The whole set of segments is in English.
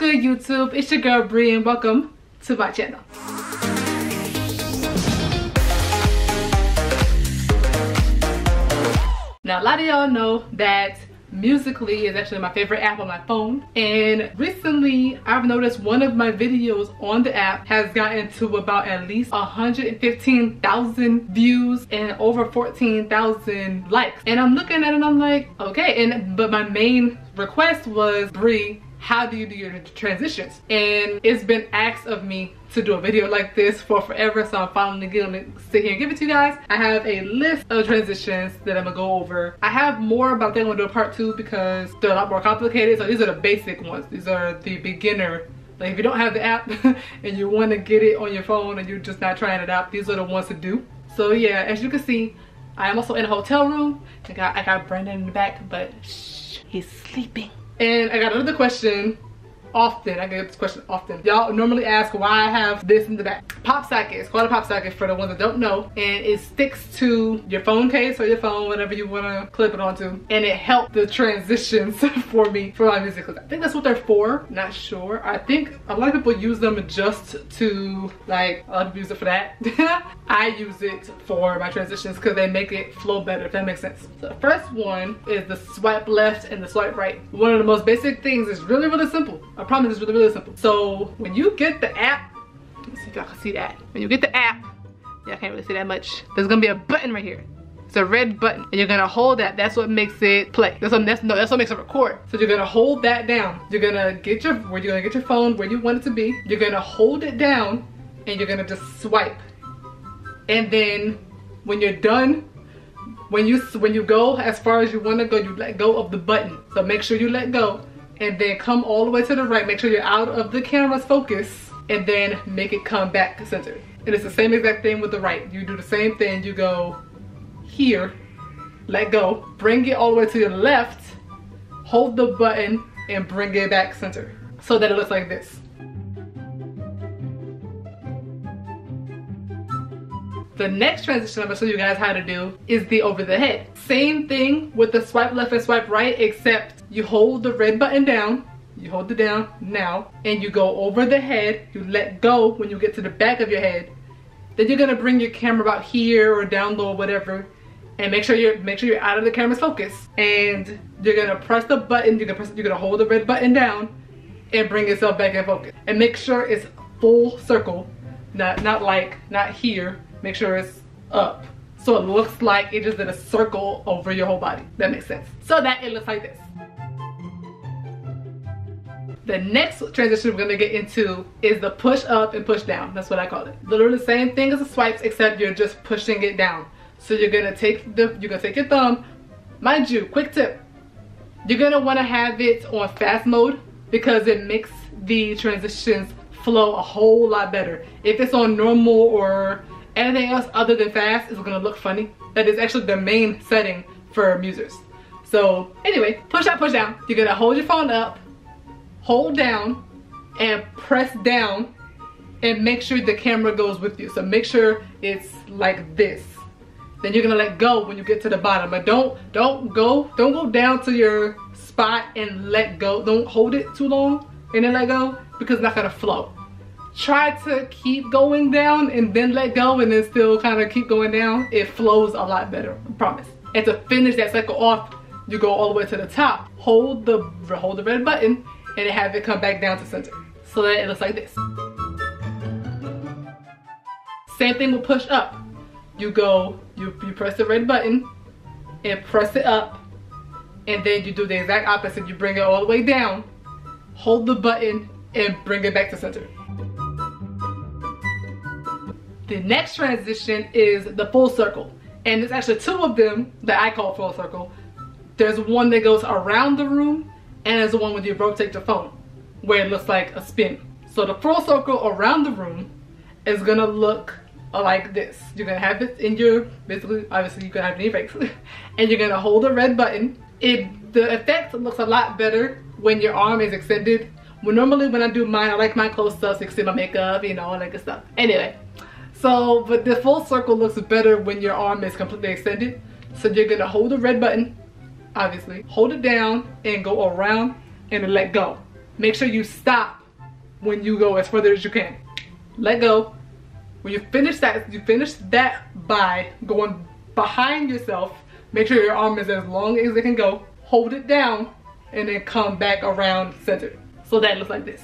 good, YouTube? It's your girl Bri and welcome to my channel. Now a lot of y'all know that Musical.ly is actually my favorite app on my phone, and recently I've noticed one of my videos on the app has gotten to about at least 115,000 views and over 14,000 likes, and I'm looking at it and I'm like, okay, but my main request was, Bri, how do you do your transitions? And it's been asked of me to do a video like this for forever, so I'm finally gonna sit here and give it to you guys. I have a list of transitions that I'm gonna go over. I have more, but I think I'm gonna do a part 2 because they're a lot more complicated. So these are the basic ones. These are the beginner. Like if you don't have the app and you want to get it on your phone and you're just not trying it out, these are the ones to do. So yeah, as you can see, I am also in a hotel room. I got Brandon in the back, but shh, he's sleeping. And I got another question often. I get this question often. Y'all normally ask why I have this in the back. Pop socket. It's called a pop socket for the ones that don't know. And it sticks to your phone case or your phone, whatever you want to clip it onto. And it helped the transitions for me for my music. I think that's what they're for. Not sure. I think a lot of people use them just to, like, a lot of people use it for that. I use it for my transitions because they make it flow better, if that makes sense. So the first one is the swipe left and the swipe right. One of the most basic things is really, really simple. I promise it's really, really simple. So when you get the app, let me see if y'all can see that. When you get the app, y'all can't really see that much. There's gonna be a button right here. It's a red button, and you're gonna hold that. That's what makes it play. That's what makes it record. So you're gonna hold that down. You're gonna get your phone where you want it to be. You're gonna hold it down, and you're gonna just swipe. And then when you're done, when you go as far as you want to go, you let go of the button. So make sure you let go. And then come all the way to the right. Make sure you're out of the camera's focus, and then make it come back centered. And it's the same exact thing with the right. You do the same thing. You go here, let go, bring it all the way to your left, hold the button, and bring it back centered so that it looks like this. The next transition I'm gonna show you guys how to do is the over the head. Same thing with the swipe left and swipe right, except you hold the red button down, you hold it down now, and you go over the head, you let go when you get to the back of your head. Then you're gonna bring your camera about here or down low or whatever, and make sure you're out of the camera's focus. And you're gonna press the button, you're gonna hold the red button down and bring yourself back in focus. And make sure it's full circle, not here. Make sure it's up, so it looks like it just did a circle over your whole body. That makes sense. So that it looks like this. The next transition we're gonna get into is the push up and push down. That's what I call it. Literally the same thing as the swipes, except you're just pushing it down. So you're gonna take your thumb. Mind you, quick tip, you're gonna wanna have it on fast mode because it makes the transitions flow a whole lot better. If it's on normal or anything else other than fast, it's gonna look funny. That is actually the main setting for musers. So anyway, push up, push down. You're gonna hold your phone up, hold down, and press down, and make sure the camera goes with you. So make sure it's like this. Then you're gonna let go when you get to the bottom. But don't go down to your spot and let go. Don't hold it too long and then let go, because it's not gonna flow. Try to keep going down and then let go, and then still kind of keep going down. It flows a lot better, I promise. And to finish that cycle off, you go all the way to the top, hold the red button, and have it come back down to center so that it looks like this. Same thing with push up. You press the red button and press it up, and then you do the exact opposite. You bring it all the way down, hold the button, and bring it back to center. The next transition is the full circle. And there's actually 2 of them that I call full circle. There's one that goes around the room, and there's the one when you rotate the phone, where it looks like a spin. So the full circle around the room is gonna look like this. You're gonna have it in your, basically, obviously you can have it in your face. And you're gonna hold the red button. The effect looks a lot better when your arm is extended. Well, normally when I do mine, I like mine close up so you can see my makeup, you know, all that good stuff. Anyway. So, but the full circle looks better when your arm is completely extended. So you're gonna hold the red button, obviously, hold it down and go around and let go. make sure you stop when you go as further as you can. Let go. When you finish that by going behind yourself, make sure your arm is as long as it can go. Hold it down and then come back around center. So that looks like this.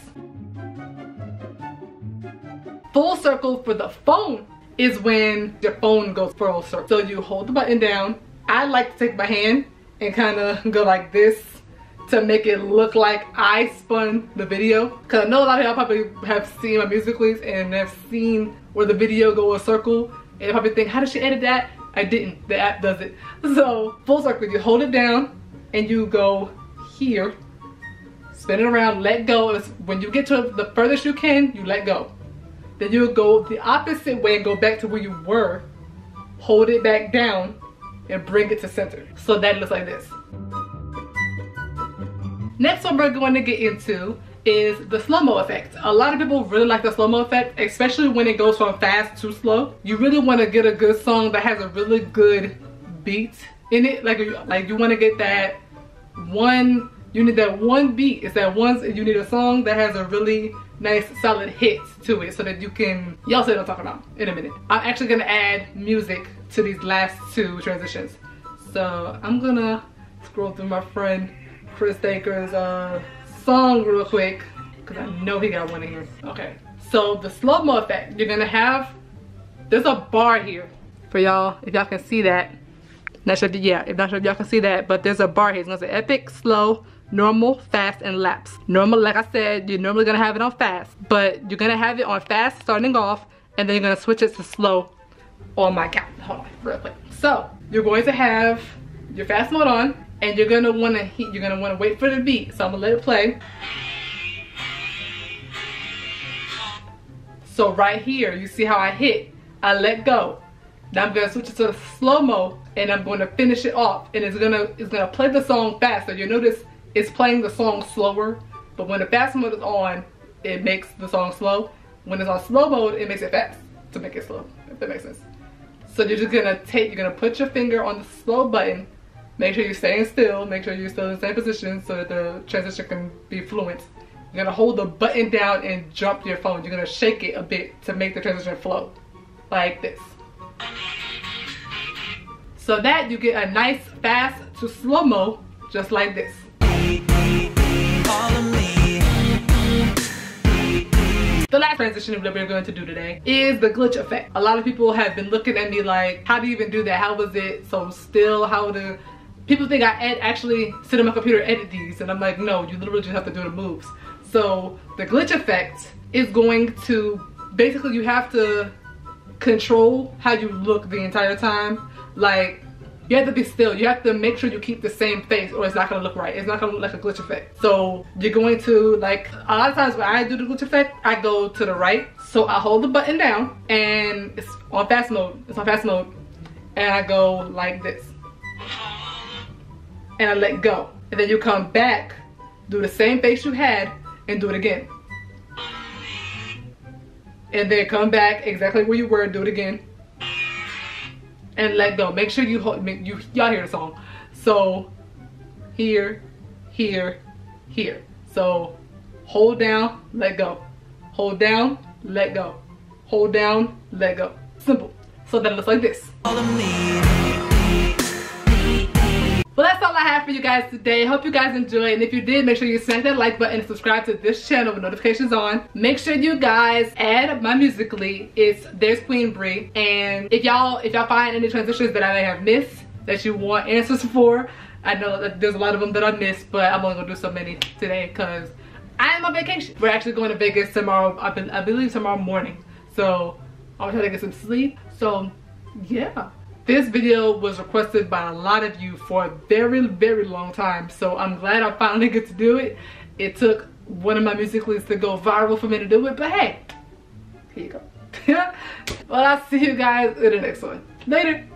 Full circle for the phone is when your phone goes full circle. So you hold the button down. I like to take my hand and kind of go like this to make it look like I spun the video. Cause I know a lot of y'all probably have seen my Musical.lys and have seen where the video goes a circle and probably think, how did she edit that? I didn't, the app does it. So full circle, you hold it down and you go here, spin it around, let go. When you get to the furthest you can, you let go. Then you'll go the opposite way and go back to where you were, hold it back down and bring it to center. So that looks like this. Next one we're going to get into is the slow-mo effect. A lot of people really like the slow-mo effect, especially when it goes from fast to slow. You really want to get a good song that has a really good beat in it. Like you want to get that one, you need that one beat. It's that one, you need a song that has a really nice solid hit to it so that you can, y'all see what I'm talking about in a minute. I'm actually gonna add music to these last two transitions. So I'm gonna scroll through my friend Chris Daker's song real quick because I know he got one in here. Okay, so the slow-mo effect, you're gonna have, there's a bar here for y'all if y'all can see that. Not sure if y'all can see that, but there's a bar here. It's gonna say epic, slow, normal, fast, and laps. Normal, like I said, you're normally gonna have it on fast, but you're gonna have it on fast starting off, and then you're gonna switch it to slow on my count. Hold on, real quick. So you're going to have your fast mode on, and you're gonna wanna wait for the beat. So I'm gonna let it play. So right here, you see how I hit, I let go. Now I'm gonna switch it to slow-mo, and I'm going to finish it off, and it's gonna play the song fast. So you'll notice it's playing the song slower, but when the fast mode is on, it makes the song slow. When it's on slow mode, it makes it fast to make it slow, if that makes sense. So you're just you're gonna put your finger on the slow button, make sure you're staying still, make sure you're still in the same position so that the transition can be fluent. You're gonna hold the button down and jump your phone. You're gonna shake it a bit to make the transition flow, like this. So that you get a nice fast to slow-mo, just like this. The last transition that we're going to do today is the glitch effect. A lot of people have been looking at me like, how do you even do that? How was it so still? How do people think I actually sit on my computer and edit these? And I'm like, no, you literally just have to do the moves. So the glitch effect is going to, basically you have to control how you look the entire time. Like, you have to be still. You have to make sure you keep the same face or it's not gonna look right. It's not gonna look like a glitch effect. So you're going to, like, a lot of times when I do the glitch effect, I go to the right. So I hold the button down and it's on fast mode. It's on fast mode. And I go like this. And I let go. And then you come back, do the same face you had, and do it again. And then come back exactly where you were, do it again. And let go. Make sure you hold, y'all hear the song. So here, here, here. So hold down, let go. Hold down, let go. Hold down, let go. Simple. So that looks like this. Well, that's all I have for you guys today. Hope you guys enjoyed, and if you did, make sure you smash that like button and subscribe to this channel with notifications on. Make sure you guys add my Musical.ly. It's There's Queen Bri, and if y'all find any transitions that I may have missed that you want answers for, I know that there's a lot of them that I missed, but I'm only gonna do so many today because I am on vacation. We're actually going to Vegas tomorrow. I believe tomorrow morning, so I'm gonna try to get some sleep. So yeah. This video was requested by a lot of you for a very, very long time, so I'm glad I finally get to do it. It took one of my Musical.lys to go viral for me to do it, but hey, here you go. Well, I'll see you guys in the next one. Later.